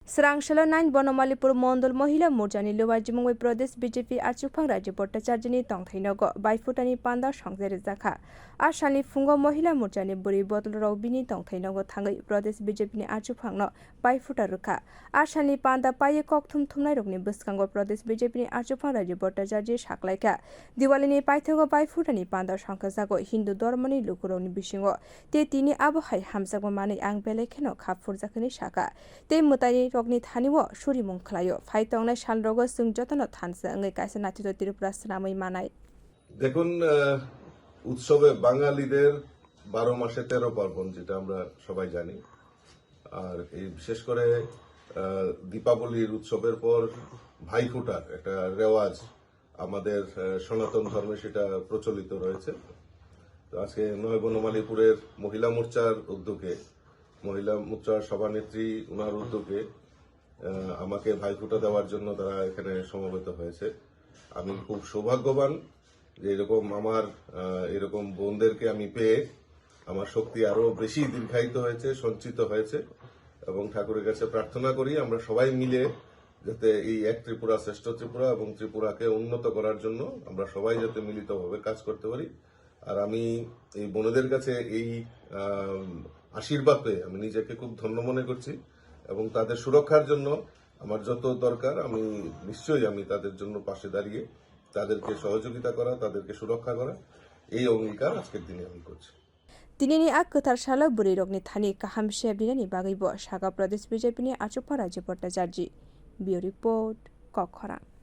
Swrang salo 9 banamalipur mandal mohila morchani luajimung pradesh BJP achugphang Rajib bhattacharjee tong nogo bhaifota panda songsa zakha asali fungo mohila morchani bwrui bodol bini tong nogo thangai pradesh BJP achugphang no bhaifota rukha asali panda paye kok thumnai rokni bwskango pradesh BJP achugphang Rajib bhattacharjee saklaika diwali ni paithago bhaifota panda songsa jago hindu dharmani lukuroni bisingo te tini abohai hamsakma mani ang belekeno khapfur jakani saka te mutai rokni thaniwo surimung khlayo phaitongna salrogo sung jotono thansa ngai kaisa natito Tripura নামই মানায় দেখুন উৎসবে বাঙালিদের 12 মাসে 13 পার্বণ যেটা আমরা সবাই জানি আর এই বিশেষ করে দীপাবলির উৎসবের পর ভাইফোঁটার একটা রেওয়াজ আমাদের সনাতন ধর্মে সেটা প্রচলিত রয়েছে তো আজকে নয় বনমালীপুরের মহিলা মোর্চার উদ্যোগে মহিলা মোর্চার সভানেত্রী ওনার উদ্যোগে আমাকে ভাইফোঁটা দেওয়ার জন্য তারা এখানে সমবেত হয়েছে আমি খুব সৌভাগ্যবান যে এরকম আমার এরকম বোনদেরকে আমি পেয়ে আমার শক্তি আরো বেশি দীর্ঘায়িত হয়েছে সঞ্চিত হয়েছে এবং ঠাকুরের কাছে প্রার্থনা করি আমরা সবাই মিলে যাতে এই এক ত্রিপুরা শ্রেষ্ঠ ত্রিপুরা এবং ত্রিপুরাকে উন্নত করার জন্য আমরা সবাই যাতে মিলিতভাবে কাজ করতে পারি আর আমি এই বোনদের কাছে এই আশীর্বাদ পেয়ে আমি নিজেকে খুব ধন্য মনে করছি এবং তাদের সুরক্ষার জন্য আমার যত দরকার আমি নিশ্চয়ই আমি তাদের জন্য পাশে দাঁড়িয়ে তাদেরকে সহযোগিতা করা তাদেরকে সুরক্ষা করা এই অঙ্গীকার আজকের দিনে আমি করছি Tinini ak ketar salo bwrui rokni thani kaham sebdinani bagaibo saga pradesh BJP ni achugphang Rajib bhattacharjee. Bureau report, bwkhak.